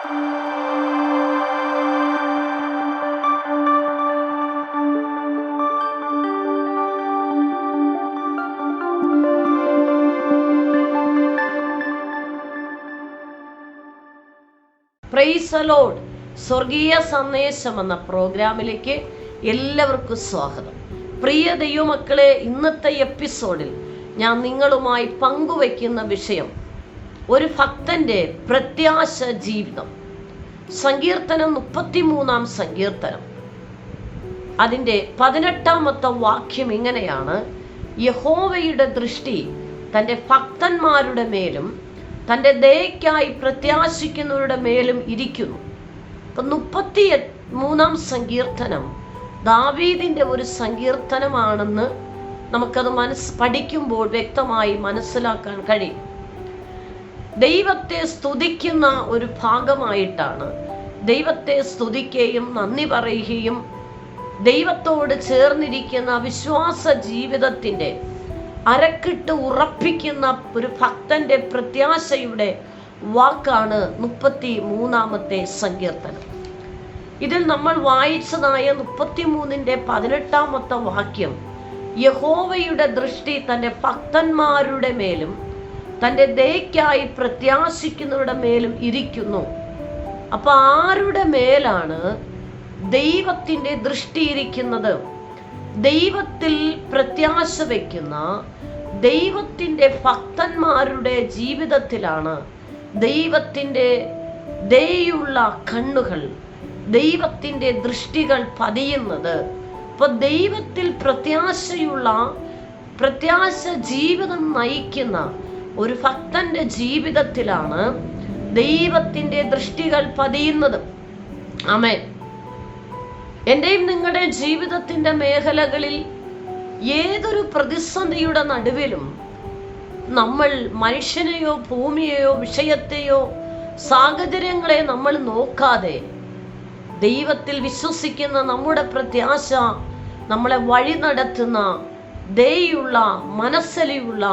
Praise the Lord. സ്വർഗീയ സന്ദേശം എന്ന പ്രോഗ്രാമിലേക്ക് എല്ലാവർക്കും സ്വാഗതം. പ്രിയ ദൈവമക്കളെ, ഇന്നത്തെ എപ്പിസോഡിൽ ഞാൻ നിങ്ങളുമായി പങ്കുവയ്ക്കുന്ന വിഷയം ഒരു ഭക്തന്റെ പ്രത്യാശ ജീവിതം. സങ്കീർത്തനം 33 സങ്കീർത്തനം അതിൻ്റെ 18 വാക്യം ഇങ്ങനെയാണ്: യഹോവയുടെ ദൃഷ്ടി തൻ്റെ ഭക്തന്മാരുടെ മേലും തൻ്റെ ദയയ്ക്കായി പ്രത്യാശിക്കുന്നവരുടെ മേലും ഇരിക്കുന്നു. അപ്പം 33 സങ്കീർത്തനം ദാവീദിൻ്റെ ഒരു സങ്കീർത്തനമാണെന്ന് നമുക്കത് പഠിക്കുമ്പോൾ വ്യക്തമായി മനസ്സിലാക്കാൻ കഴിയും. ദൈവത്തെ സ്തുതിക്കുന്ന ഒരു ഭാഗമായിട്ടാണ് ദൈവത്തെ സ്തുതിക്കുകയും നന്ദി പറയുകയും ദൈവത്തോട് ചേർന്നിരിക്കുന്ന വിശ്വാസ ജീവിതത്തിൻ്റെ അരക്കിട്ട് ഉറപ്പിക്കുന്ന ഒരു ഭക്തന്റെ പ്രത്യാശയുടെ വാക്കാണ് 33 സങ്കീർത്തനം. ഇതിൽ നമ്മൾ വായിച്ചതായ 33 18 വാക്യം, യഹോവയുടെ ദൃഷ്ടി തൻ്റെ ഭക്തന്മാരുടെ മേലും തൻ്റെ ദയയ്ക്കായി പ്രത്യാശിക്കുന്നവരുടെ മേലും ഇരിക്കുന്നു. അപ്പൊ ആരുടെ മേലാണ് ദൈവത്തിൻ്റെ ദൃഷ്ടി ഇരിക്കുന്നത്? ദൈവത്തിൽ പ്രത്യാശ വയ്ക്കുന്ന ദൈവത്തിൻ്റെ ഭക്തന്മാരുടെ ജീവിതത്തിലാണ് ദൈവത്തിൻ്റെ ദയുള്ള കണ്ണുകൾ, ദൈവത്തിൻ്റെ ദൃഷ്ടികൾ പതിയുന്നത്. അപ്പോൾ ദൈവത്തിൽ പ്രത്യാശ ജീവിതം നയിക്കുന്ന ഒരു ഭക്തന്റെ ജീവിതത്തിലാണ് ദൈവത്തിൻ്റെ ദൃഷ്ടികൾ പതിയുന്നത്. ആമേൻ. എൻ്റെയും നിങ്ങളുടെ ജീവിതത്തിൻ്റെ മേഖലകളിൽ ഏതൊരു പ്രതിസന്ധിയുടെ നടുവിലും നമ്മൾ മനുഷ്യനെയോ ഭൂമിയെയോ വിഷയത്തെയോ സാഹചര്യങ്ങളെ നമ്മൾ നോക്കാതെ ദൈവത്തിൽ വിശ്വസിക്കുന്ന നമ്മുടെ പ്രത്യാശ നമ്മളെ വഴി നടത്തുന്ന ദയുള്ള മനസ്സലിയുള്ള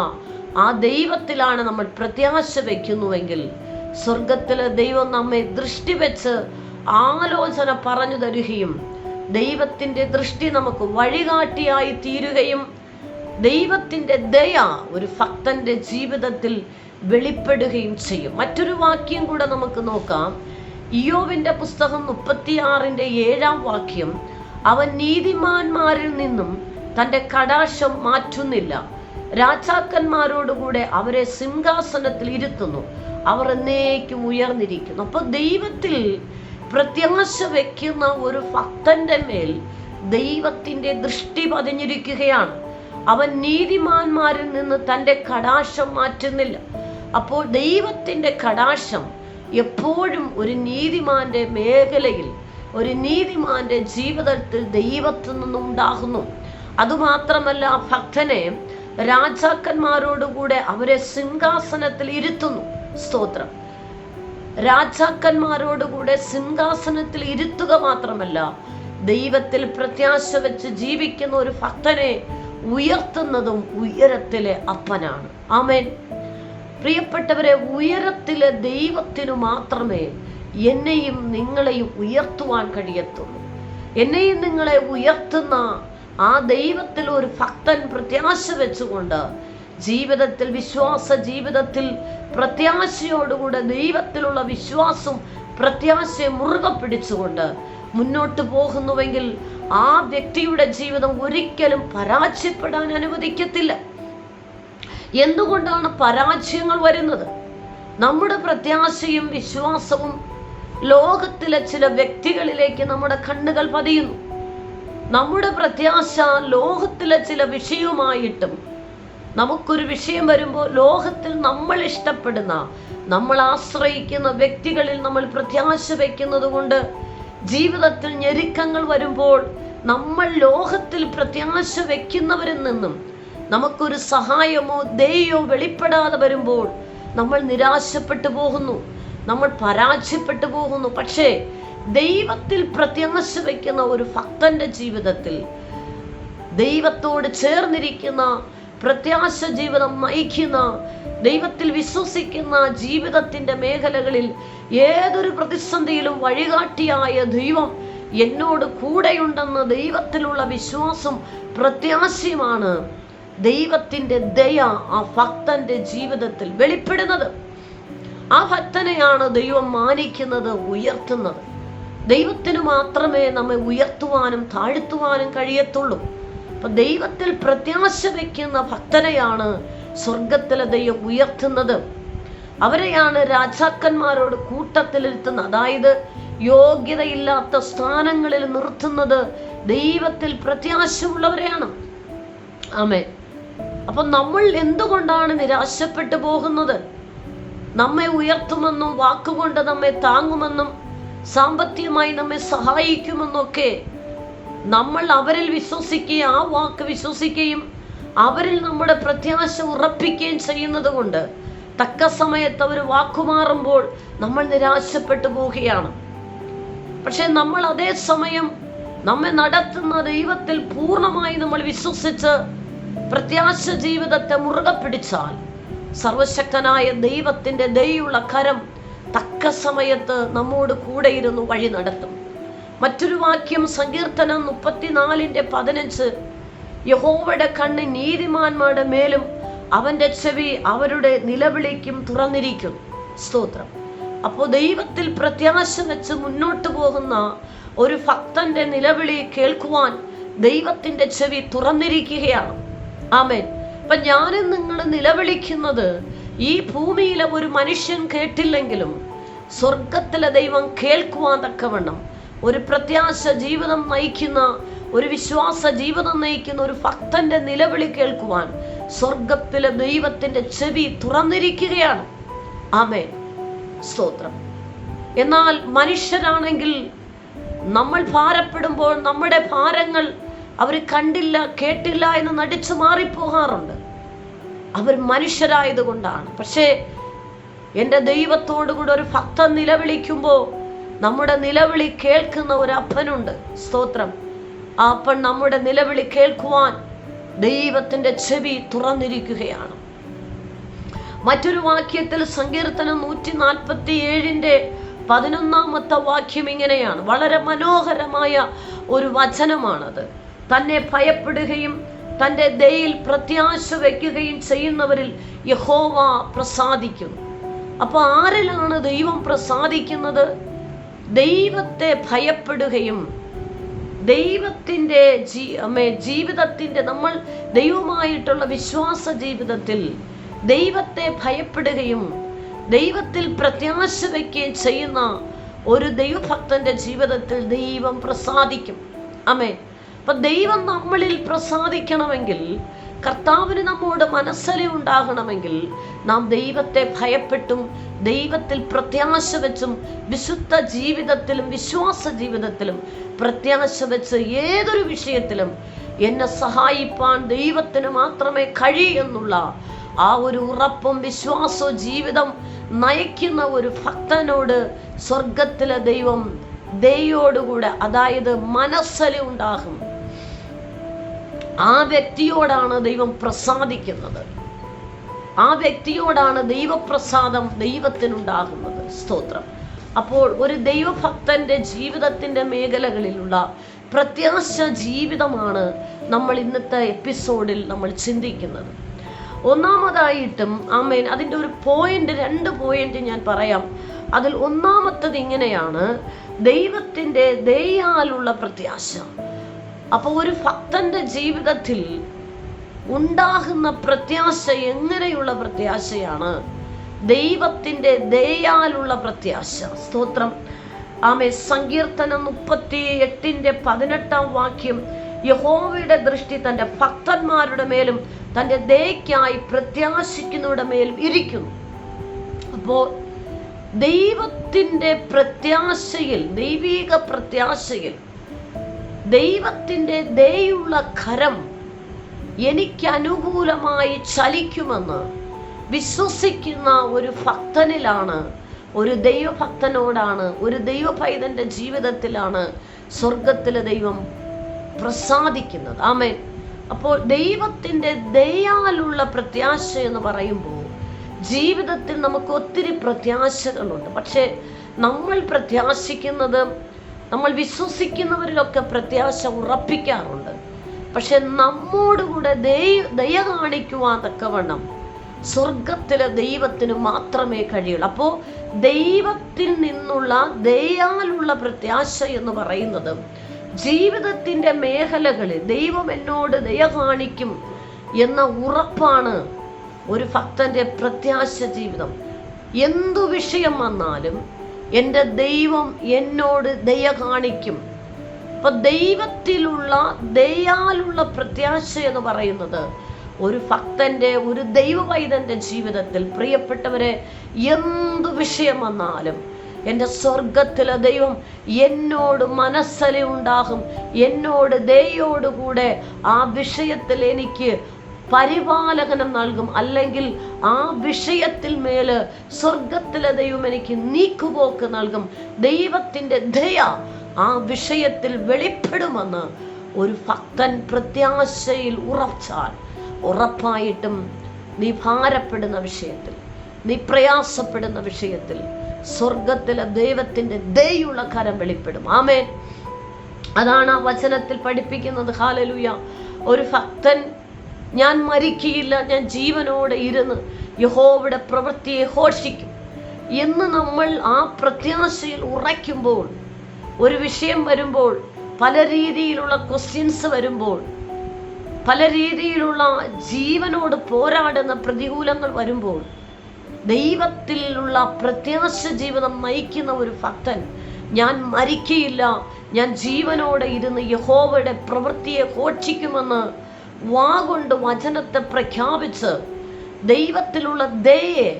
ആ ദൈവത്തിലാണ് നമ്മൾ പ്രത്യാശ വയ്ക്കുന്നുവെങ്കിൽ സ്വർഗത്തിലെ ദൈവം നമ്മെ ദൃഷ്ടി വെച്ച് ആലോചന പറഞ്ഞു തരുകയും ദൈവത്തിൻ്റെ ദൃഷ്ടി നമുക്ക് വഴികാട്ടിയായി തീരുകയും ദൈവത്തിൻ്റെ ദയ ഒരു ഭക്തന്റെ ജീവിതത്തിൽ വെളിപ്പെടുകയും ചെയ്യും. മറ്റൊരു വാക്യം കൂടെ നമുക്ക് നോക്കാം. ഇയ്യോബിന്റെ പുസ്തകം 36 വാക്യം, അവൻ നീതിമാന്മാരിൽ നിന്നും തൻ്റെ കടാക്ഷം മാറ്റുന്നില്ല, രാജാക്കന്മാരോടുകൂടെ അവരെ സിംഹാസനത്തിൽ ഇരുത്തുന്നു, അവർ എന്നേക്കും ഉയർന്നിരിക്കുന്നു. അപ്പൊ ദൈവത്തിൽ പ്രത്യാശ വയ്ക്കുന്ന ഒരു ഭക്തന്റെ മേൽ ദൈവത്തിൻ്റെ ദൃഷ്ടി പതിഞ്ഞിരിക്കുകയാണ്. അവൻ നീതിമാന്മാരിൽ നിന്ന് തൻ്റെ കടാക്ഷം മാറ്റുന്നില്ല. അപ്പോൾ ദൈവത്തിൻ്റെ കടാക്ഷം എപ്പോഴും ഒരു നീതിമാന്റെ മേഖലയിൽ, ഒരു നീതിമാന്റെ ജീവിതത്തിൽ ദൈവത്തിൽ നിന്നും ഉണ്ടാകുന്നു. അതുമാത്രമല്ല, ഭക്തനെ രാജാക്കന്മാരോടുകൂടെ അവരെ സിംഹാസനത്തിൽ ഇരുത്തുന്നു. സ്തോത്രം. രാജാക്കന്മാരോടുകൂടെ സിംഹാസനത്തിൽ ഇരുത്തുക മാത്രമല്ല, ദൈവത്തിൽ പ്രത്യാശ വെച്ച് ജീവിക്കുന്ന ഒരു ഭക്തനെ ഉയർത്തുന്നതും ഉയരത്തിലെ അപ്പനാണ്. ആമേൻ. പ്രിയപ്പെട്ടവരെ, ഉയരത്തിലെ ദൈവത്തിനു മാത്രമേ എന്നെയും നിങ്ങളെയും ഉയർത്തുവാൻ കഴിയത്തുള്ളൂ. എന്നെയും നിങ്ങളെ ഉയർത്തുന്ന ആ ദൈവത്തിൽ ഒരു ഭക്തൻ പ്രത്യാശ വെച്ചുകൊണ്ട് ജീവിതത്തിൽ, വിശ്വാസ ജീവിതത്തിൽ പ്രത്യാശയോടുകൂടെ ദൈവത്തിലുള്ള വിശ്വാസം പ്രത്യാശയെ മുറുകെ പിടിച്ചുകൊണ്ട് മുന്നോട്ട് പോകുന്നുവെങ്കിൽ ആ വ്യക്തിയുടെ ജീവിതം ഒരിക്കലും പരാജയപ്പെടാൻ അനുവദിക്കത്തില്ല. എന്തുകൊണ്ടാണ് പരാജയങ്ങൾ വരുന്നത്? നമ്മുടെ പ്രത്യാശയും വിശ്വാസവും ലോകത്തിലെ ചില വ്യക്തികളിലേക്ക് നമ്മുടെ കണ്ണുകൾ പതിയുന്നു. നമ്മുടെ പ്രത്യാശ ലോകത്തിലെ ചില വിഷയവുമായിട്ടും നമുക്കൊരു വിഷയം വരുമ്പോൾ ലോകത്തിൽ നമ്മൾ ഇഷ്ടപ്പെടുന്ന, നമ്മൾ ആശ്രയിക്കുന്ന വ്യക്തികളിൽ നമ്മൾ പ്രത്യാശ വയ്ക്കുന്നത് കൊണ്ട് ജീവിതത്തിൽ ഞെരുക്കങ്ങൾ വരുമ്പോൾ നമ്മൾ ലോകത്തിൽ പ്രത്യാശ വയ്ക്കുന്നവരിൽ നിന്നും നമുക്കൊരു സഹായമോ ദയോ വെളിപ്പെടാതെ വരുമ്പോൾ നമ്മൾ നിരാശപ്പെട്ടു പോകുന്നു, നമ്മൾ പരാജയപ്പെട്ടു പോകുന്നു. പക്ഷേ ദൈവത്തിൽ പ്രത്യാശ വയ്ക്കുന്ന ഒരു ഭക്തന്റെ ജീവിതത്തിൽ, ദൈവത്തോട് ചേർന്നിരിക്കുന്ന പ്രത്യാശ ജീവിതം നയിക്കുന്ന, ദൈവത്തിൽ വിശ്വസിക്കുന്ന ജീവിതത്തിന്റെ മേഖലകളിൽ ഏതൊരു പ്രതിസന്ധിയിലും വഴികാട്ടിയായ ദൈവം എന്നോട് കൂടെയുണ്ടെന്ന് ദൈവത്തിലുള്ള വിശ്വാസം പ്രത്യാശയുമാണ് ദൈവത്തിന്റെ ദയ ആ ഭക്തന്റെ ജീവിതത്തിൽ വെളിപ്പെടുന്നത്. ആ ഭക്തനെയാണ് ദൈവം മാനിക്കുന്നത്, ഉയർത്തുന്നത്. ദൈവത്തിന് മാത്രമേ നമ്മെ ഉയർത്തുവാനും താഴ്ത്തുവാനും കഴിയത്തുള്ളൂ. അപ്പൊ ദൈവത്തിൽ പ്രത്യാശ വയ്ക്കുന്ന ഭക്തനെയാണ് സ്വർഗത്തിലെ ദൈവം ഉയർത്തുന്നത്. അവരെയാണ് രാജാക്കന്മാരോട് കൂട്ടത്തിലിരുത്തുന്നത്. അതായത് യോഗ്യതയില്ലാത്ത സ്ഥാനങ്ങളിൽ നിർത്തുന്നത് ദൈവത്തിൽ പ്രത്യാശയുള്ളവരെയാണ്. ആമേൻ. അപ്പൊ നമ്മൾ എന്തുകൊണ്ടാണ് നിരാശപ്പെട്ടു പോകുന്നത്? നമ്മെ ഉയർത്തുമെന്നും വാക്കുകൊണ്ട് നമ്മെ താങ്ങുമെന്നും സാമ്പത്തികമായി നമ്മെ സഹായിക്കുമെന്നൊക്കെ നമ്മൾ അവരിൽ വിശ്വസിക്കുകയും ആ വാക്ക് വിശ്വസിക്കുകയും അവരിൽ നമ്മുടെ പ്രത്യാശ ഉറപ്പിക്കുകയും ചെയ്യുന്നത് കൊണ്ട് തക്ക സമയത്ത് അവർ വാക്കുമാറുമ്പോൾ നമ്മൾ നിരാശപ്പെട്ടു പോവുകയാണ്. പക്ഷെ നമ്മൾ അതേ സമയം നമ്മെ നടത്തുന്ന ദൈവത്തിൽ പൂർണ്ണമായി നമ്മൾ വിശ്വസിച്ച് പ്രത്യാശ ജീവിതത്തെ മുറുകെ പിടിച്ചാൽ സർവശക്തനായ ദൈവത്തിന്റെ ദയുള്ള കരം തക്ക സമയത്ത് നമ്മോട് കൂടെ ഇരുന്ന് വഴി നടത്തും. മറ്റൊരു വാക്യം സങ്കീർത്തനം 34:15, യഹോവയുടെ കണ്ണ് നീതിമാന്മാരുടെ മേലും അവന്റെ ചെവി അവരുടെ നിലവിളിക്കും തുറന്നിരിക്കും. സ്തോത്രം. അപ്പോൾ ദൈവത്തിൽ പ്രത്യാശ വെച്ച് മുന്നോട്ട് പോകുന്ന ഒരു ഭക്തന്റെ നിലവിളി കേൾക്കുവാൻ ദൈവത്തിന്റെ ചെവി തുറന്നിരിക്കുകയാണ്. ആമേൻ. അപ്പൊ ഞാനും നിങ്ങൾ നിലവിളിക്കുന്നത് ഈ ഭൂമിയിലെ ഒരു മനുഷ്യൻ കേട്ടില്ലെങ്കിലും സ്വർഗത്തിലെ ദൈവം കേൾക്കുവാൻ തക്കവണ്ണം ഒരു പ്രത്യാശ ജീവിതം നയിക്കുന്ന, ഒരു വിശ്വാസ ജീവിതം നയിക്കുന്ന ഒരു ഭക്തന്റെ നിലവിളി കേൾക്കുവാൻ സ്വർഗത്തിലെ ദൈവത്തിന്റെ ചെവി തുറന്നിരിക്കുകയാണ്. ആമേൻ. സ്തോത്രം. എന്നാൽ മനുഷ്യരാണെങ്കിൽ നമ്മൾ ഭാരപ്പെടുമ്പോൾ നമ്മുടെ ഭാരങ്ങൾ അവർ കണ്ടില്ല കേട്ടില്ല എന്ന് നടിച്ചു മാറിപ്പോകാറുണ്ട്. അവർ മനുഷ്യരായതുകൊണ്ടാണ്. പക്ഷേ എൻ്റെ ദൈവത്തോടു കൂടെ ഒരു ഭക്തൻ നിലവിളിക്കുമ്പോൾ നമ്മുടെ നിലവിളി കേൾക്കുന്ന ഒരു അപ്പനുണ്ട്. സ്തോത്രം. ആ അപ്പൻ നമ്മുടെ നിലവിളി കേൾക്കുവാൻ ദൈവത്തിന്റെ ചെവി തുറന്നിരിക്കുകയാണ്. മറ്റൊരു വാക്യത്തിൽ സങ്കീർത്തനം 147:11 വാക്യം ഇങ്ങനെയാണ്. വളരെ മനോഹരമായ ഒരു വചനമാണത്. തന്നെ ഭയപ്പെടുകയും തൻ്റെ ദയയിൽ പ്രത്യാശ വയ്ക്കുകയും ചെയ്യുന്നവരിൽ യഹോവ പ്രസാദിക്കുന്നു. അപ്പൊ ആരിലാണ് ദൈവം പ്രസാദിക്കുന്നത്? ദൈവത്തെ ഭയപ്പെടുകയും ദൈവത്തിന്റെ ജീവിതത്തിന്റെ നമ്മൾ ദൈവമായിട്ടുള്ള വിശ്വാസ ജീവിതത്തിൽ ദൈവത്തെ ഭയപ്പെടുകയും ദൈവത്തിൽ പ്രത്യാശ വയ്ക്കുകയും ചെയ്യുന്ന ഒരു ദൈവഭക്തന്റെ ജീവിതത്തിൽ ദൈവം പ്രസാദിക്കും. ആമേൻ. അപ്പൊ ദൈവം നമ്മളിൽ പ്രസാദിക്കണമെങ്കിൽ, കർത്താവിന് നമ്മോട് മനസ്സലി ഉണ്ടാകണമെങ്കിൽ നാം ദൈവത്തെ ഭയപ്പെട്ടും ദൈവത്തിൽ പ്രത്യാശ വെച്ചും വിശുദ്ധ ജീവിതത്തിലും വിശ്വാസ ജീവിതത്തിലും പ്രത്യാശ വെച്ച് ഏതൊരു വിഷയത്തിലും എന്നെ സഹായിപ്പാൻ ദൈവത്തിന് മാത്രമേ കഴിയുന്നുള്ള ആ ഒരു ഉറപ്പും വിശ്വാസവും ജീവിതം നയിക്കുന്ന ഒരു ഭക്തനോട് സ്വർഗത്തിലെ ദൈവം ദയോടുകൂടെ, അതായത് മനസ്സലി ഉണ്ടാകും. ആ വ്യക്തിയോടാണ് ദൈവം പ്രസാദിക്കുന്നത്. ആ വ്യക്തിയോടാണ് ദൈവപ്രസാദം ദൈവത്തിനുണ്ടാകുന്നത്. സ്തോത്രം. അപ്പോൾ ഒരു ദൈവഭക്തന്റെ ജീവിതത്തിന്റെ മേഖലകളിലുള്ള പ്രത്യാശ ജീവിതമാണ് നമ്മൾ ഇന്നത്തെ എപ്പിസോഡിൽ നമ്മൾ ചിന്തിക്കുന്നത്. ഒന്നാമതായിട്ടും ആമേൻ, അതിൻ്റെ ഒരു രണ്ട് പോയിന്റ് ഞാൻ പറയാം. അതിൽ ഒന്നാമത്തത് ഇങ്ങനെയാണ്: ദൈവത്തിൻ്റെ ദയാലുള്ള പ്രത്യാശ. അപ്പോൾ ഒരു ഭക്തന്റെ ജീവിതത്തിൽ ഉണ്ടാകുന്ന പ്രത്യാശ എങ്ങനെയുള്ള പ്രത്യാശയാണ്? ദൈവത്തിൻ്റെ ദയാലുള്ള പ്രത്യാശ. സ്തോത്രം. ആമേൻ. സങ്കീർത്തനം 38:18 വാക്യം, യഹോവയുടെ ദൃഷ്ടി തൻ്റെ ഭക്തന്മാരുടെ മേലും തൻ്റെ ദയയ്ക്കായി പ്രത്യാശിക്കുന്നവരുടെ മേലും ഇരിക്കുന്നു. അപ്പോൾ ദൈവത്തിൻ്റെ പ്രത്യാശയിൽ, ദൈവിക പ്രത്യാശയിൽ ദൈവത്തിൻ്റെ ദയുള്ള കരം എനിക്ക് അനുകൂലമായി ചലിക്കുമെന്ന് വിശ്വസിക്കുന്ന ഒരു ഭക്തനിലാണ്, ഒരു ദൈവഭക്തനോടാണ്, ഒരു ദൈവപൈതന്റെ ജീവിതത്തിലാണ് സ്വർഗത്തിലെ ദൈവം പ്രസാദിക്കുന്നത്. ആമേൻ. അപ്പോൾ ദൈവത്തിൻ്റെ ദയാലുള്ള പ്രത്യാശ എന്ന് പറയുമ്പോൾ ജീവിതത്തിൽ നമുക്ക് ഒത്തിരി പ്രത്യാശകളുണ്ട്. പക്ഷേ നമ്മൾ പ്രത്യാശിക്കുന്നത്, നമ്മൾ വിശ്വസിക്കുന്നവരിലൊക്കെ പ്രത്യാശ ഉറപ്പിക്കാറുണ്ട്. പക്ഷെ നമ്മോടുകൂടെ ദയ കാണിക്കുവാൻ തക്കവണ്ണം സ്വർഗത്തിലെ ദൈവത്തിന് മാത്രമേ കഴിയുള്ളൂ. അപ്പോൾ ദൈവത്തിൽ നിന്നുള്ള ദയാലുള്ള പ്രത്യാശ എന്ന് പറയുന്നത് ജീവിതത്തിൻ്റെ മേഖലകളിൽ ദൈവം എന്നോട് ദയ കാണിക്കും എന്ന ഉറപ്പാണ് ഒരു ഭക്തന്റെ പ്രത്യാശ ജീവിതം. എന്തു വിഷയം വന്നാലും എൻ്റെ ദൈവം എന്നോട് ദയ കാണിക്കും. അപ്പൊ ദൈവത്തിലുള്ള ദയാലുള്ള പ്രത്യാശ എന്ന് പറയുന്നത് ഒരു ഭക്തന്റെ, ഒരു ദൈവവൈതന്റെ ജീവിതത്തിൽ, പ്രിയപ്പെട്ടവരെ, എന്തു വിഷയം വന്നാലും എൻ്റെ സ്വർഗത്തിലെ ദൈവം എന്നോട് മനസ്സലി ഉണ്ടാകും, എന്നോട് ദയോടുകൂടെ ആ വിഷയത്തിൽ എനിക്ക് പരിപാലനം നൽകും, അല്ലെങ്കിൽ ആ വിഷയത്തിൽ മേല് സ്വർഗത്തിലെ ദൈവം എനിക്ക് നീക്കുപോക്ക് നൽകും. ദൈവത്തിൻ്റെ ദയ ആ വിഷയത്തിൽ വെളിപ്പെടുമെന്ന് ഒരു ഭക്തൻ പ്രത്യാശയിൽ ഉറച്ചാൽ ഉറപ്പായിട്ടും നീ ഭാരപ്പെടുന്ന വിഷയത്തിൽ, നീ പ്രയാസപ്പെടുന്ന വിഷയത്തിൽ സ്വർഗത്തിലെ ദൈവത്തിൻ്റെ ദയുള്ള കരം വെളിപ്പെടും. ആമേൻ. അതാണ് ആ വചനത്തിൽ പഠിപ്പിക്കുന്നത്. ഹല്ലേലൂയ. ഒരു ഭക്തൻ ഞാൻ മരിക്കയില്ല, ഞാൻ ജീവനോടെ ഇരുന്ന് യഹോവയുടെ പ്രവൃത്തിയെ ഘോഷിക്കും എന്ന് നമ്മൾ ആ പ്രത്യാശയിൽ ഉറയ്ക്കുമ്പോൾ, ഒരു വിഷയം വരുമ്പോൾ, പല രീതിയിലുള്ള ക്വസ്റ്റ്യൻസ് വരുമ്പോൾ, പല രീതിയിലുള്ള ജീവനോട് പോരാടുന്ന പ്രതികൂലങ്ങൾ വരുമ്പോൾ, ദൈവത്തിലുള്ള പ്രത്യാശ ജീവിതം നയിക്കുന്ന ഒരു ഭക്തൻ ഞാൻ മരിക്കയില്ല, ഞാൻ ജീവനോടെ ഇരുന്ന് യഹോവയുടെ പ്രവൃത്തിയെ ഘോഷിക്കുമെന്ന് വാഗൊണ്ട് വചനത്തെ പ്രഖ്യാപിച്ച് ദൈവത്തിലുള്ള ദയയെ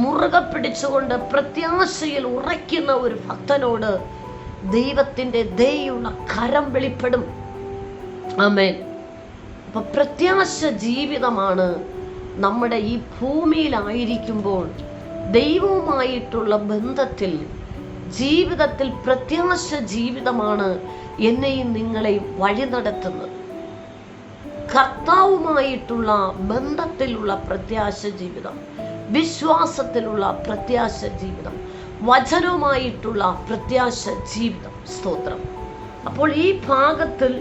മുറുകെ പിടിച്ചുകൊണ്ട് പ്രത്യാശയിൽ ഉറയ്ക്കുന്ന ഒരു ഭക്തനോട് ദൈവത്തിൻ്റെ ദയുള്ള കരം വെളിപ്പെടും. ആമേൻ. അപ്പൊ പ്രത്യാശ ജീവിതമാണ് നമ്മുടെ ഈ ഭൂമിയിലായിരിക്കുമ്പോൾ ദൈവവുമായിട്ടുള്ള ബന്ധത്തിൽ, ജീവിതത്തിൽ പ്രത്യാശ ജീവിതമാണ് എന്നെയും നിങ്ങളെയും വഴി നടത്തുന്നത്. കർത്താവുമായിട്ടുള്ള ബന്ധത്തിലുള്ള പ്രത്യാശ ജീവിതം, വിശ്വാസത്തിലുള്ള പ്രത്യാശ ജീവിതം, വചനവുമായിട്ടുള്ള പ്രത്യാശ ജീവിതം. സ്തോത്രം. അപ്പോൾ ഈ ഭാഗത്തിൽ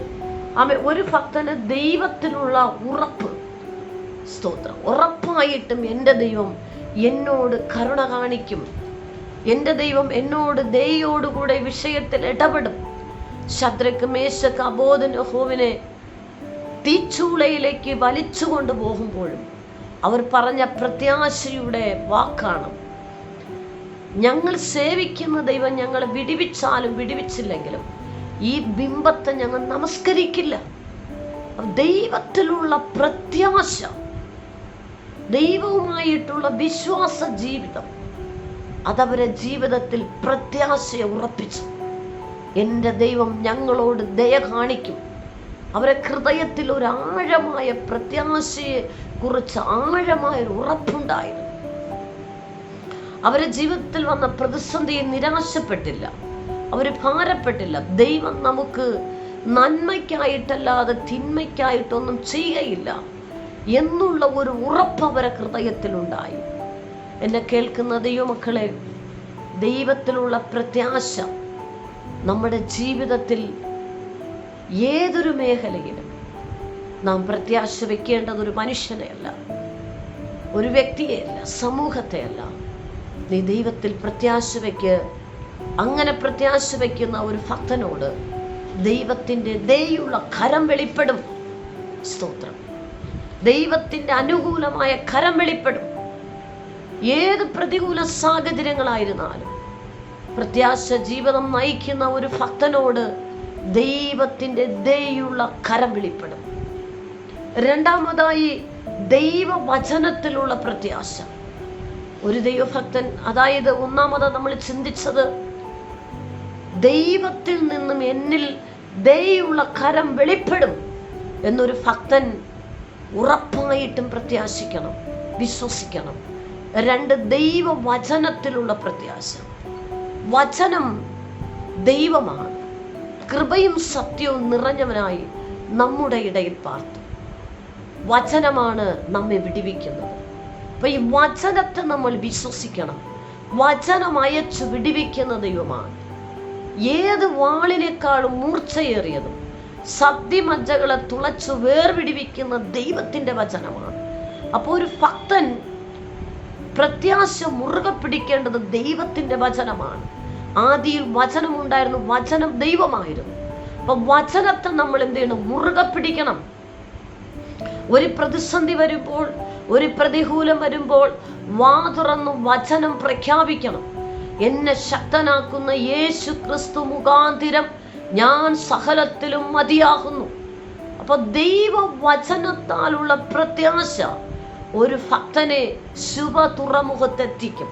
ഒരു ഭക്തന് ദൈവത്തിലുള്ള ഉറപ്പ്, സ്തോത്രം, ഉറപ്പായിട്ടും എൻ്റെ ദൈവം എന്നോട് കരുണ കാണിക്കും, എൻ്റെ ദൈവം എന്നോട് ദയോടുകൂടെ വിഷയത്തിൽ ഇടപെടും. ശദ്രക്ക്, മേശക്ക്, അബേദ്നെഗോവിനെ തീച്ചൂളയിലേക്ക് വലിച്ചു കൊണ്ടുപോകുമ്പോഴും അവർ പറഞ്ഞ പ്രത്യാശയുടെ വാക്കാണ്, ഞങ്ങൾ സേവിക്കുന്ന ദൈവം ഞങ്ങളെ വിടിവിച്ചാലും വിടിവിച്ചില്ലെങ്കിലും ഈ ബിംബത്തെ ഞങ്ങൾ നമസ്കരിക്കില്ല. ദൈവത്തിലുള്ള പ്രത്യാശ, ദൈവവുമായിട്ടുള്ള വിശ്വാസ ജീവിതം, അതവരെ ജീവിതത്തിൽ പ്രത്യാശയെ ഉറപ്പിച്ചു. എൻ്റെ ദൈവം ഞങ്ങളോട് ദയ കാണിക്കും. അവരെ ഹൃദയത്തിൽ ഒരു ആഴമായ പ്രത്യാശയെ കുറിച്ച് ആഴമായ ഒരു ഉറപ്പുണ്ടായിരുന്നു. അവരുടെ ജീവിതത്തിൽ വന്ന പ്രതിസന്ധിയെ നിരാശപ്പെട്ടില്ല, അവർ ഭാരപ്പെട്ടില്ല. ദൈവം നമുക്ക് നന്മയ്ക്കായിട്ടല്ലാതെ തിന്മയ്ക്കായിട്ടൊന്നും ചെയ്യുകയില്ല എന്നുള്ള ഒരു ഉറപ്പ് അവരെ ഹൃദയത്തിലുണ്ടായി. എന്നെ കേൾക്കുന്ന ദൈവമക്കളെ, ദൈവത്തിലുള്ള പ്രത്യാശ നമ്മുടെ ജീവിതത്തിൽ ഏതൊരു മേഖലയിലും നാം പ്രത്യാശ വെക്കേണ്ടത് ഒരു മനുഷ്യനെയല്ല, ഒരു വ്യക്തിയെയല്ല, സമൂഹത്തെയല്ല. നീ ദൈവത്തിൽ പ്രത്യാശ വെക്ക്. അങ്ങനെ പ്രത്യാശ വയ്ക്കുന്ന ഒരു ഭക്തനോട് ദൈവത്തിൻ്റെ ദയുള്ള കരം വെളിപ്പെടും. സ്തോത്രം. ദൈവത്തിൻ്റെ അനുകൂലമായ കരം വെളിപ്പെടും. ഏത് പ്രതികൂല സാഹചര്യങ്ങളായിരുന്നാലും പ്രത്യാശ ജീവിതം നയിക്കുന്ന ഒരു ഭക്തനോട് ദൈവത്തിൻ്റെ ദയുള്ള കരം വെളിപ്പെടും. രണ്ടാമതായി, ദൈവവചനത്തിലുള്ള പ്രത്യാശ. ഒരു ദൈവഭക്തൻ, അതായത് ഒന്നാമത് നമ്മൾ ചിന്തിച്ചത് ദൈവത്തിൽ നിന്നും എന്നിൽ ദയുള്ള കരം വെളിപ്പെടും എന്നൊരു ഭക്തൻ ഉറപ്പായിട്ടും പ്രത്യാശിക്കണം, വിശ്വസിക്കണം. രണ്ട്, ദൈവവചനത്തിലുള്ള പ്രത്യാശ. വചനം ദൈവമാണ്, കൃപയും സത്യവും നിറഞ്ഞവനായി നമ്മുടെ ഇടയിൽ പാർത്തു. വചനമാണ് നമ്മെ വിടിവിക്കുന്നത്. അപ്പൊ ഈ വചനത്തെ നമ്മൾ വിശ്വസിക്കണം. വചനം അയച്ചു വിടിവിക്കുന്ന ദൈവമാണ്. ഏത് വാളിനേക്കാളും മൂർച്ചയേറിയതും സദ്യമജ്ജകളെ തുളച്ചു വേർപിടിവിക്കുന്ന ദൈവത്തിന്റെ വചനമാണ്. അപ്പോൾ ഒരു ഭക്തൻ പ്രത്യാശ മുറുകെ പിടിക്കേണ്ടത് ദൈവത്തിന്റെ വചനമാണ്. ആദിയിൽ വചനമുണ്ടായിരുന്നു, വചനം ദൈവമായിരുന്നു. അപ്പൊ വചനത്തെ നമ്മൾ എന്ത് ചെയ്യണം? മുറുകെ പിടിക്കണം. ഒരു പ്രതിസന്ധി വരുമ്പോൾ, ഒരു പ്രതികൂലം വരുമ്പോൾ വാ തുറന്നു വചനം പ്രഖ്യാപിക്കണം. എന്നെ ശക്തനാക്കുന്ന യേശു ക്രിസ്തു മുഖാന്തിരം ഞാൻ സകലത്തിലും മതിയാകുന്നു. അപ്പൊ ദൈവവചനത്താലുള്ള പ്രത്യാശ ഒരു ഭക്തനെ ശുഭ തുറമുഖത്തെത്തിക്കും.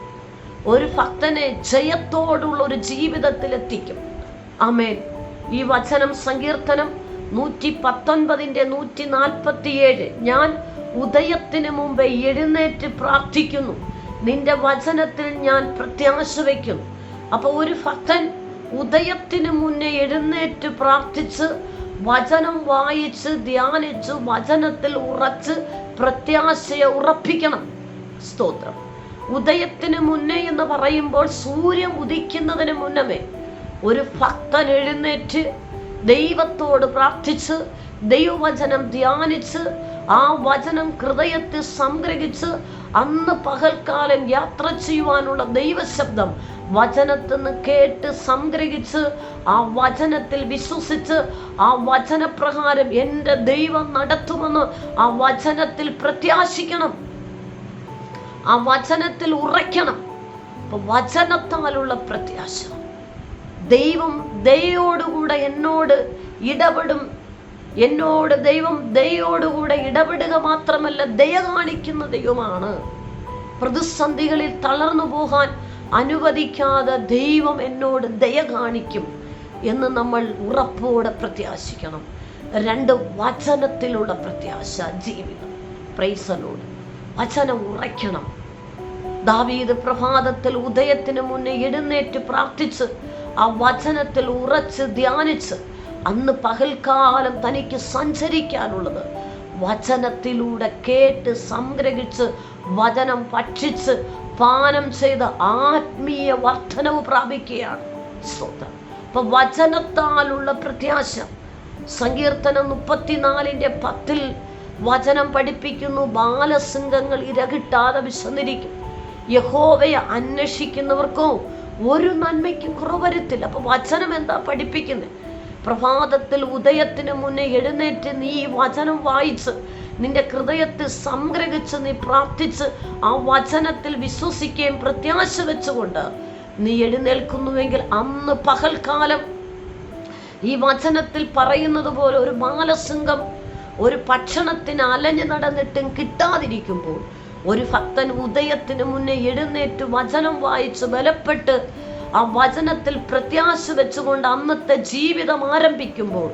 ഒരു ഭക്തനെ ജയത്തോടുള്ള ഒരു ജീവിതത്തിലെത്തിക്കും. ആമേൻ. ഈ വചനം സങ്കീർത്തനം 119:147, ഞാൻ ഉദയത്തിന് മുമ്പേ എഴുന്നേറ്റ് പ്രാർത്ഥിക്കുന്നു, നിന്റെ വചനത്തിൽ ഞാൻ പ്രത്യാശ വയ്ക്കുന്നു. അപ്പൊ ഒരു ഭക്തൻ ഉദയത്തിന് മുന്നേ എഴുന്നേറ്റ് പ്രാർത്ഥിച്ച് വചനം വായിച്ച് ധ്യാനിച്ച് വചനത്തിൽ ഉറച്ച് പ്രത്യാശയെ ഉറപ്പിക്കണം. സ്തോത്രം. ഉദയത്തിന് മുന്നേ എന്ന് പറയുമ്പോൾ സൂര്യൻ ഉദിക്കുന്നതിന് മുന്നമേ ഒരു ഭക്തൻ എഴുന്നേറ്റ് ദൈവത്തോട് പ്രാർത്ഥിച്ച് ദൈവവചനം ധ്യാനിച്ച് ആ വചനം ഹൃദയത്തിൽ സംഗ്രഹിച്ച് അന്ന് പകൽക്കാലം യാത്ര ചെയ്യുവാനുള്ള ദൈവശബ്ദം വചനത്തിൽ നിന്ന് കേട്ട് സംഗ്രഹിച്ച് ആ വചനത്തിൽ വിശ്വസിച്ച് ആ വചനപ്രകാരം എൻ്റെ ദൈവം നടത്തുമെന്ന് ആ വചനത്തിൽ പ്രത്യാശിക്കണം, ആ വചനത്തിൽ ഉറയ്ക്കണം. അപ്പൊ വചനത്താലുള്ള പ്രത്യാശ. ദൈവം ദയോടുകൂടെ എന്നോട് ഇടപെടും. എന്നോട് ദൈവം ദയോടുകൂടെ ഇടപെടുക മാത്രമല്ല, ദയ കാണിക്കുന്ന ദൈവമാണ്. പ്രതിസന്ധികളിൽ തളർന്നു പോകാൻ അനുവദിക്കാതെ ദൈവം എന്നോട് ദയ കാണിക്കും എന്ന് നമ്മൾ ഉറപ്പോടെ പ്രത്യാശിക്കണം. 2, വചനത്തിലുള്ള പ്രത്യാശ ജീവിതം. Praise the Lord. വചനം ഉറയ്ക്കണം. ദാവീദ് പ്രഭാതത്തിൽ ഉദയത്തിന് മുന്നേ എഴുന്നേറ്റ് പ്രാർത്ഥിച്ച് ആ വചനത്തിൽ ഉറച്ച് ധ്യാനിച്ച് അന്ന് പകൽക്കാലം തനിക്ക് സഞ്ചരിക്കാനുള്ളത് വചനത്തിലൂടെ കേട്ട് സംഗ്രഹിച്ച് വചനം ഭക്ഷിച്ച് പാനം ചെയ്ത് ആത്മീയ വർധനവ് പ്രാപിക്കുകയാണ്. അപ്പൊ വചനത്താലുള്ള പ്രത്യാശ. സങ്കീർത്തനം 34:10 വചനം പഠിപ്പിക്കുന്നു, ബാലസിംഹങ്ങൾ ഇരകിട്ടാതെ വിശന്നിരിക്കും, യഹോവയെ അന്വേഷിക്കുന്നവർക്കോ ഒരു നന്മയ്ക്കും കുറവരുത്തില്ല. അപ്പൊ വചനം എന്താ പഠിപ്പിക്കുന്നത്? പ്രഭാതത്തിൽ ഉദയത്തിന് മുന്നേ എഴുന്നേറ്റ് നീ ഈ വചനം വായിച്ച് നിന്റെ ഹൃദയത്തിൽ സംഗ്രഹിച്ച് നീ പ്രാർത്ഥിച്ച് ആ വചനത്തിൽ വിശ്വസിക്കുകയും പ്രത്യാശ വെച്ചുകൊണ്ട് നീ എഴുന്നേൽക്കുന്നുവെങ്കിൽ അന്ന് പകൽക്കാലം ഈ വചനത്തിൽ പറയുന്നത് പോലെ ഒരു ബാലസിംഹം ഒരു ഭക്ഷണത്തിന് അലഞ്ഞു നടന്നിട്ടും കിട്ടാതിരിക്കുമ്പോൾ ഒരു ഭക്തൻ ഉദയത്തിന് മുന്നേ എഴുന്നേറ്റ് വചനം വായിച്ച് ബലപ്പെട്ട് ആ വചനത്തിൽ പ്രത്യാശ വെച്ചുകൊണ്ട് അന്നത്തെ ജീവിതം ആരംഭിക്കുമ്പോൾ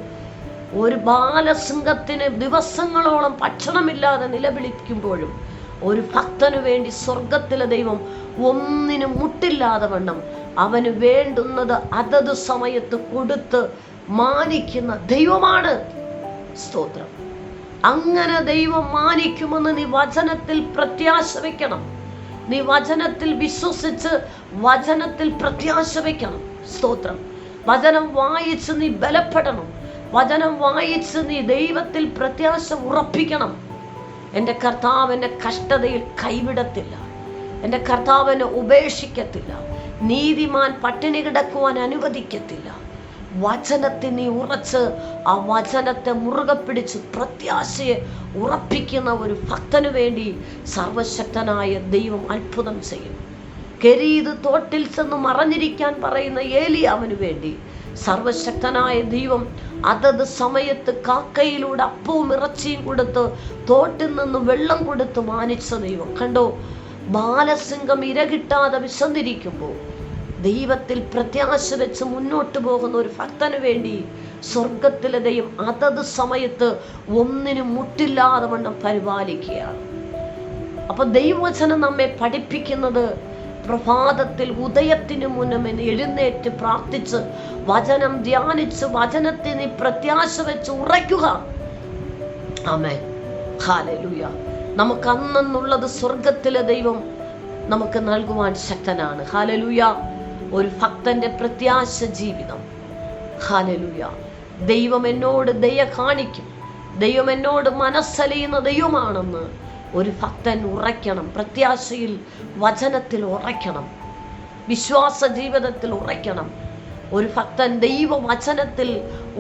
ഒരു ബാലസിംഹത്തിന് ദിവസങ്ങളോളം ഭക്ഷണമില്ലാതെ നിലവിളിക്കുമ്പോഴും ഒരു ഭക്തന് വേണ്ടി സ്വർഗത്തിലെ ദൈവം ഒന്നിനും മുട്ടില്ലാതെ വണ്ണം അവന് വേണ്ടുന്നത് അതത് സമയത്ത് കൊടുത്ത് മാനിക്കുന്ന ദൈവമാണ്. സ്തോത്രം. അങ്ങനെ ദൈവം മാനിക്കുമെന്ന് നീ വചനത്തിൽ പ്രത്യാശ വെക്കണം. നീ വചനത്തിൽ വിശ്വസിച്ച് വചനത്തിൽ പ്രത്യാശ വെക്കണം. സ്തോത്രം. വചനം വായിച്ച് നീ ബലപ്പെടണം. വചനം വായിച്ച് നീ ദൈവത്തിൽ പ്രത്യാശ ഉറപ്പിക്കണം. എൻ്റെ കർത്താവ് എന്നെ കഷ്ടതയിൽ കൈവിടത്തില്ല. എൻ്റെ കർത്താവ് എന്നെ ഉപേക്ഷിക്കത്തില്ല. നീതിമാൻ പട്ടിണി കിടക്കുവാൻ അനുവദിക്കത്തില്ല. വചനത്തിൽ നീ ഉറച്ച് ആ വചനത്തെ മുറുകെ പിടിച്ച് പ്രത്യാശയെ ഉറപ്പിക്കുന്ന ഒരു ഭക്തന് വേണ്ടി സർവശക്തനായ ദൈവം അത്ഭുതം ചെയ്യും. കെരീത് തോട്ടിൽ ചെന്ന് മറഞ്ഞിരിക്കാൻ പറയുന്ന ഏലിയാവിന് വേണ്ടി സർവശക്തനായ ദൈവം അതത് സമയത്ത് കാക്കയിലൂടെ അപ്പവും ഇറച്ചിയും കൊടുത്ത് തോട്ടിൽ നിന്ന് വെള്ളം കൊടുത്ത് മാനിച്ച ദൈവം കണ്ടോ. ബാലസിംഹം ഇരകിട്ടാതെ വിശന്നിരിക്കുമ്പോൾ ദൈവത്തിൽ പ്രത്യാശ വെച്ച് മുന്നോട്ട് പോകുന്ന ഒരു ഭക്തന് വേണ്ടി സ്വർഗത്തിലെ ദൈവം അതത് സമയത്ത് ഒന്നിനും മുട്ടില്ലാതെ വണ്ണം പരിപാലിക്കുകയാണ്. അപ്പൊ ദൈവവചനം നമ്മെ പഠിപ്പിക്കുന്നത് പ്രഭാതത്തിൽ ഉദയത്തിന് മുന്നമേ എഴുന്നേറ്റ് പ്രാർത്ഥിച്ച് വചനം ധ്യാനിച്ച് വചനത്തിന് പ്രത്യാശ വെച്ച് ഉറയ്ക്കുക. ആമേൻ. ഹല്ലേലൂയ. നമുക്ക് അന്നെന്നുള്ളത് സ്വർഗത്തിലെ ദൈവം നമുക്ക് നൽകുവാൻ ശക്തനാണ്. ഹല്ലേലൂയ. ഒരു ഭക്തന്റെ പ്രത്യാശ ജീവിതം. ഹല്ലേലൂയ. ദൈവം എന്നോട് ദയ കാണിക്കും, ദൈവം എന്നോട് മനസ്സലിയുന്ന ദൈവമാണെന്ന് ഒരു ഭക്തൻ ഉറയ്ക്കണം. പ്രത്യാശയിൽ, വചനത്തിൽ ഉറയ്ക്കണം, വിശ്വാസ ജീവിതത്തിൽ ഉറയ്ക്കണം. ഒരു ഭക്തൻ ദൈവവചനത്തിൽ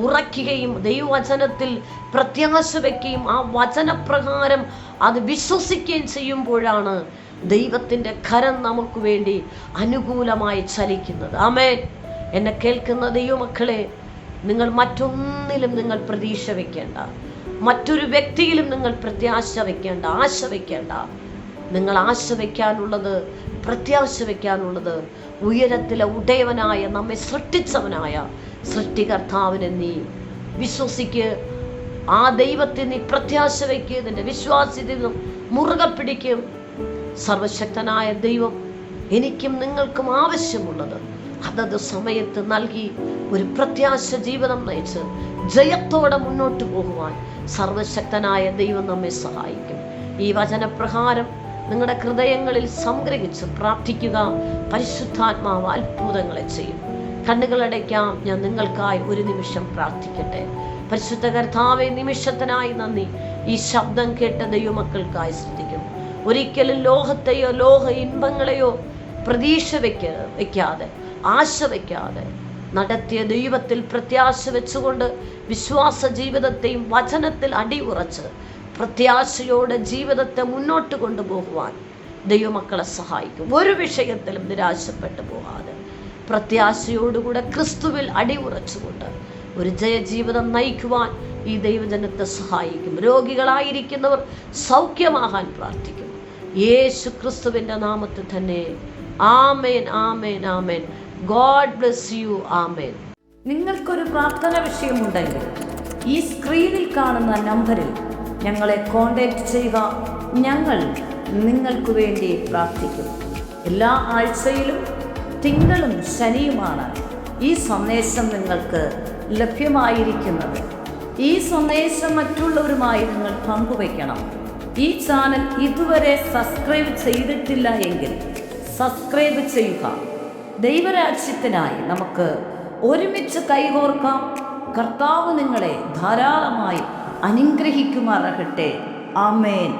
ഉറയ്ക്കുകയും ദൈവവചനത്തിൽ പ്രത്യാശ വയ്ക്കുകയും ആ വചനപ്രകാരം അത് വിശ്വസിക്കുകയും ചെയ്യുമ്പോഴാണ് ദൈവത്തിൻ്റെ കരം നമുക്ക് വേണ്ടി അനുകൂലമായി ചലിക്കുന്നത്. ആമേൻ. എന്നെ കേൾക്കുന്ന ദൈവമക്കളെ, നിങ്ങൾ മറ്റൊന്നിലും നിങ്ങൾ പ്രതീക്ഷ വയ്ക്കേണ്ട, മറ്റൊരു വ്യക്തിയിലും നിങ്ങൾ പ്രത്യാശ വയ്ക്കേണ്ട, ആശ വയ്ക്കേണ്ട. നിങ്ങൾ ആശ വയ്ക്കാനുള്ളത്, പ്രത്യാശ വയ്ക്കാനുള്ളത് ഉയരത്തിലെ ഉടയവനായ, നമ്മെ സൃഷ്ടിച്ചവനായ സൃഷ്ടികർത്താവിനെ നീ വിശ്വസിക്ക്. ആ ദൈവത്തെ നീ പ്രത്യാശ വയ്ക്കുക, നിന്റെ വിശ്വാസ്യത മുറുകെ പിടിക്കും. സർവശക്തനായ ദൈവം എനിക്കും നിങ്ങൾക്കും ആവശ്യമുള്ളത് അതത് സമയത്ത് നൽകി ഒരു പ്രത്യാശ ജീവിതം നയിച്ച് ജയത്തോടെ മുന്നോട്ട് പോകുവാൻ സർവശക്തനായ ദൈവം നമ്മെ സഹായിക്കും. ഈ വചനപ്രകാരം നിങ്ങളുടെ ഹൃദയങ്ങളിൽ സംഗ്രഹിച്ച് പ്രാർത്ഥിക്കുക. പരിശുദ്ധാത്മാവ് അത്ഭുതങ്ങളെ ചെയ്യും. കണ്ണുകളടയ്ക്കാം. ഞാൻ നിങ്ങൾക്കായി ഒരു നിമിഷം പ്രാർത്ഥിക്കട്ടെ. പരിശുദ്ധ കർത്താവേ, നിമിഷത്തിനായി നന്ദി. ഈ ശബ്ദം കേട്ട ദൈവമക്കൾക്കായി ശ്രദ്ധിക്കും. ഒരിക്കലും ലോകത്തെയോ ലോക ഇൻപങ്ങളെയോ പ്രതീക്ഷ വയ്ക്കാതെ, ആശ വയ്ക്കാതെ നടത്തിയ ദൈവത്തിൽ പ്രത്യാശ വെച്ചുകൊണ്ട് വിശ്വാസ ജീവിതത്തെയും വചനത്തിൽ അടിയുറച്ച് പ്രത്യാശയോടെ ജീവിതത്തെ മുന്നോട്ട് കൊണ്ടുപോകുവാൻ ദൈവമക്കളെ സഹായിക്കും. ഒരു വിഷയത്തിലും നിരാശപ്പെട്ടു പോകാതെ പ്രത്യാശയോടുകൂടെ ക്രിസ്തുവിൽ അടിയുറച്ചുകൊണ്ട് ഒരു ജയജീവിതം നയിക്കുവാൻ ഈ ദൈവജനത്തെ സഹായിക്കും. രോഗികളായിരിക്കുന്നവർ സൗഖ്യമാകാൻ പ്രാർത്ഥിക്കും. യേശു ക്രിസ്തുവിൻ്റെ നാമത്തിൽ തന്നെ. ആമേൻ, ആമേൻ, ആമേൻ. God bless you. ആമേൻ. നിങ്ങൾക്കൊരു പ്രാർത്ഥന വിഷയമുണ്ടെങ്കിൽ ഈ സ്ക്രീനിൽ കാണുന്ന നമ്പറിൽ ഞങ്ങളെ കോൺടാക്റ്റ് ചെയ്യുക. ഞങ്ങൾ നിങ്ങൾക്ക് വേണ്ടി പ്രാർത്ഥിക്കും. എല്ലാ ആഴ്ചയിലും തിങ്കളും ശനിയുമാണ് ഈ സന്ദേശം നിങ്ങൾക്ക് ലഭ്യമായിരിക്കുന്നത്. ഈ സന്ദേശം മറ്റുള്ളവരുമായി നിങ്ങൾ പങ്കുവയ്ക്കണം. ഈ ചാനൽ ഇതുവരെ സബ്സ്ക്രൈബ് ചെയ്തിട്ടില്ല എങ്കിൽ സബ്സ്ക്രൈബ് ചെയ്യുക. ദൈവരാജ്യത്തിനായി നമുക്ക് ഒരുമിച്ച് കൈകോർക്കാം. കർത്താവ് നിങ്ങളെ ധാരാളമായി അനുഗ്രഹിക്കുമാറാകട്ടെ. ആമേൻ.